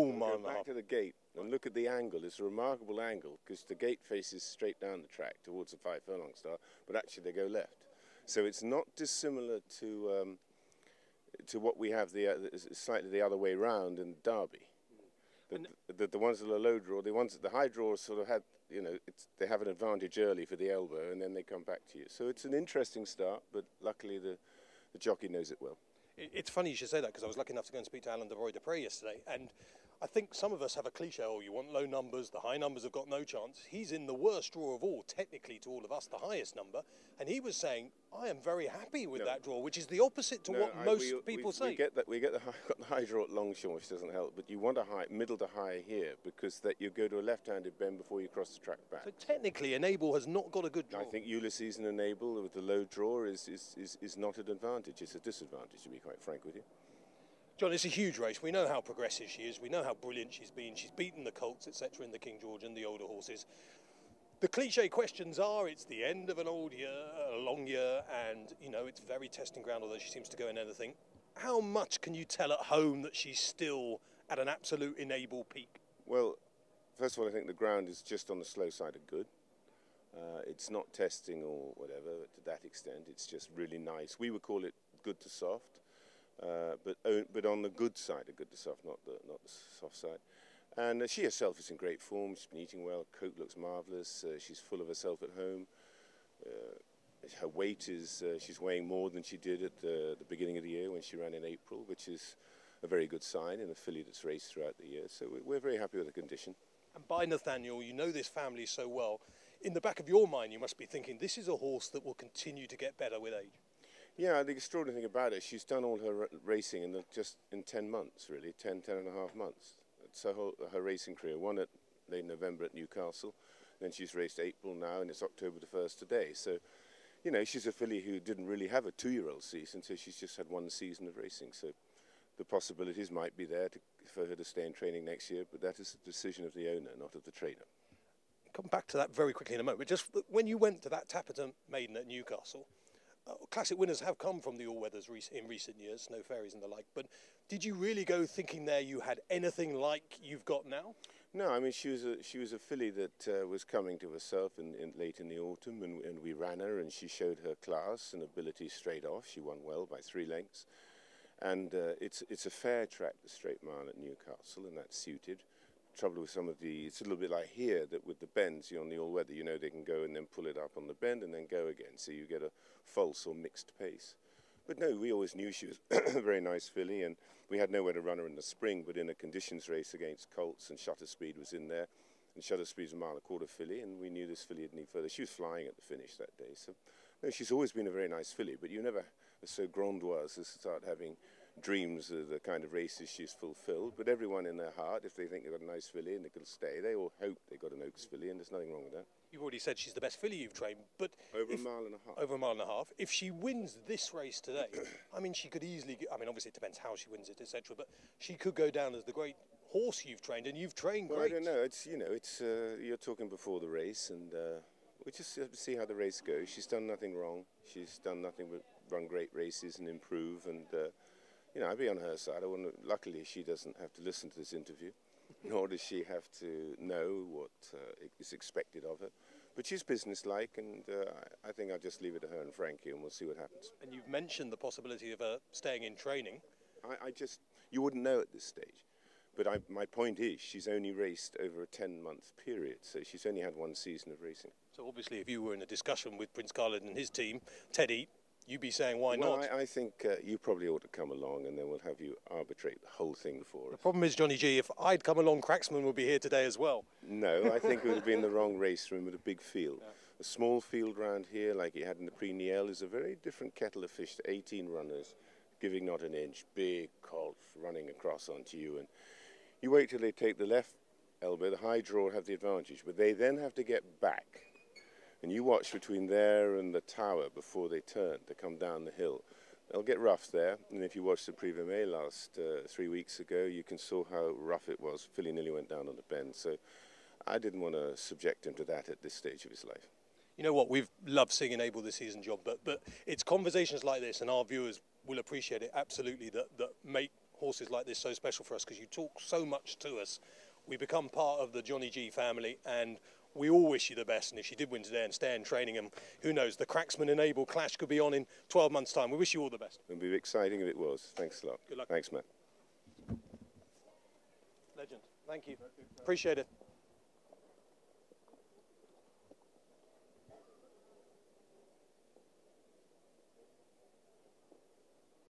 mile and a half. Back to the gate and look at the angle. It's a remarkable angle because the gate faces straight down the track towards the 5 furlong star, but actually they go left. So it's not dissimilar to what we have slightly the other way round in Derby. The ones that are low draw, the high draws sort of had, you know, they have an advantage early for the elbow and then they come back to you. So it's an interesting start, but luckily the jockey knows it well. It's funny you should say that because I was lucky enough to go and speak to Alan Devoy-Dupre yesterday, and I think some of us have a cliche, oh, you want low numbers, the high numbers have got no chance. He's in the worst draw of all, technically to all of us, the highest number, and he was saying, I am very happy with that draw, which is the opposite to what most people say. We got the high draw at Longshore, which doesn't help, but you want a high, middle to high here, because that you go to a left-handed bend before you cross the track back. So technically, Enable has not got a good draw. I think Ulysses and Enable with the low draw is not an advantage, it's a disadvantage, to be quite frank with you. John, it's a huge race. We know how progressive she is. We know how brilliant she's been. She's beaten the Colts, etc., in the King George and the older horses. The cliche questions are, it's the end of an old year, a long year, and, you know, it's very testing ground, although she seems to go in anything. How much can you tell at home that she's still at an absolute Enable peak? Well, first of all, I think the ground is just on the slow side of good. It's not testing or whatever to that extent. It's just really nice. We would call it good to soft. But on the good side of good to soft, not the soft side. And she herself is in great form. She's been eating well. Coat looks marvellous. She's full of herself at home. Her weight is, she's weighing more than she did at the beginning of the year when she ran in April, which is a very good sign in a filly that's raced throughout the year. So we're very happy with the condition. And by Nathaniel, you know this family so well. In the back of your mind, you must be thinking, this is a horse that will continue to get better with age. Yeah, the extraordinary thing about it, she's done all her racing just in 10 months, really, 10 and a half months. It's her racing career. One at late November at Newcastle, then she's raced April now, and it's October the 1st today. So, you know, she's a filly who didn't really have a 2-year-old season, so she's just had one season of racing. So the possibilities might be there for her to stay in training next year, but that is the decision of the owner, not of the trainer. Come back to that very quickly in a moment. Just when you went to that Tapperton maiden at Newcastle, classic winners have come from the all-weathers in recent years, Snow Fairies and the like, but did you really go thinking there you had anything like you've got now? No, I mean, she was a filly that was coming to herself late in the autumn, and we ran her, and she showed her class and ability straight off. She won well by 3 lengths, and it's a fair track, the straight mile at Newcastle, and that's suited. Trouble with some of it's a little bit like here, that with the bends, on the all-weather, you know, they can go and then pull it up on the bend and then go again, so you get a false or mixed pace. But no, we always knew she was a very nice filly, and we had nowhere to run her in the spring, but in a conditions race against Colts, and Shutter Speed was in there, and Shutter Speed's a 1.25 mile filly, and we knew this filly had need further. She was flying at the finish that day, so no, she's always been a very nice filly, but you never are so grandiose as to start having dreams of the kind of races she's fulfilled. But everyone in their heart, if they think they've got a nice filly and they can stay, they all hope they've got an Oaks filly, and there's nothing wrong with that. You've already said she's the best filly you've trained, but over a mile and a half. Over a mile and a half. If she wins this race today, I mean, she could easily, I mean, obviously it depends how she wins it, etc., but she could go down as the great horse you've trained, and you've trained great. I don't know. It's, you know, it's you're talking before the race, and we just have to see how the race goes. She's done nothing wrong. She's done nothing but run great races and improve, and you know, I'd be on her side. Luckily, she doesn't have to listen to this interview, nor does she have to know what is expected of her. But she's businesslike, and I think I'll just leave it to her and Frankie, and we'll see what happens. And you've mentioned the possibility of her staying in training. You wouldn't know at this stage. But my point is, she's only raced over a 10-month period, so she's only had 1 season of racing. So obviously, if you were in a discussion with Prince Khaled and his team, Teddy, you'd be saying, why not? I think you probably ought to come along, and then we'll have you arbitrate the whole thing for us. The problem is, Johnny G, if I'd come along, Cracksman would be here today as well. No, I think it would have been the wrong race room with a big field. Yeah. A small field round here, like he had in the Prix-Niel, is a very different kettle of fish to 18 runners, giving not an inch, big colts running across onto you. And you wait till they take the left elbow, the high draw have the advantage, but they then have to get back. And you watch between there and the tower before they turn to come down the hill. They'll get rough there, and if you watched the Prix Vermeil last 3 weeks ago, you can see how rough it was. Filly nearly went down on the bend, so I didn't want to subject him to that at this stage of his life. You know what, we've loved seeing Enable this season, John, but it's conversations like this, and our viewers will appreciate it absolutely, that make horses like this so special for us, because you talk so much to us. We become part of the Johnny G family, and we all wish you the best. And if she did win today and stay in training, and who knows, the Cracksman and Abel clash could be on in 12 months' time. We wish you all the best. It would be exciting if it was. Thanks a lot. Good luck. Thanks, Matt. Legend. Thank you. Appreciate it.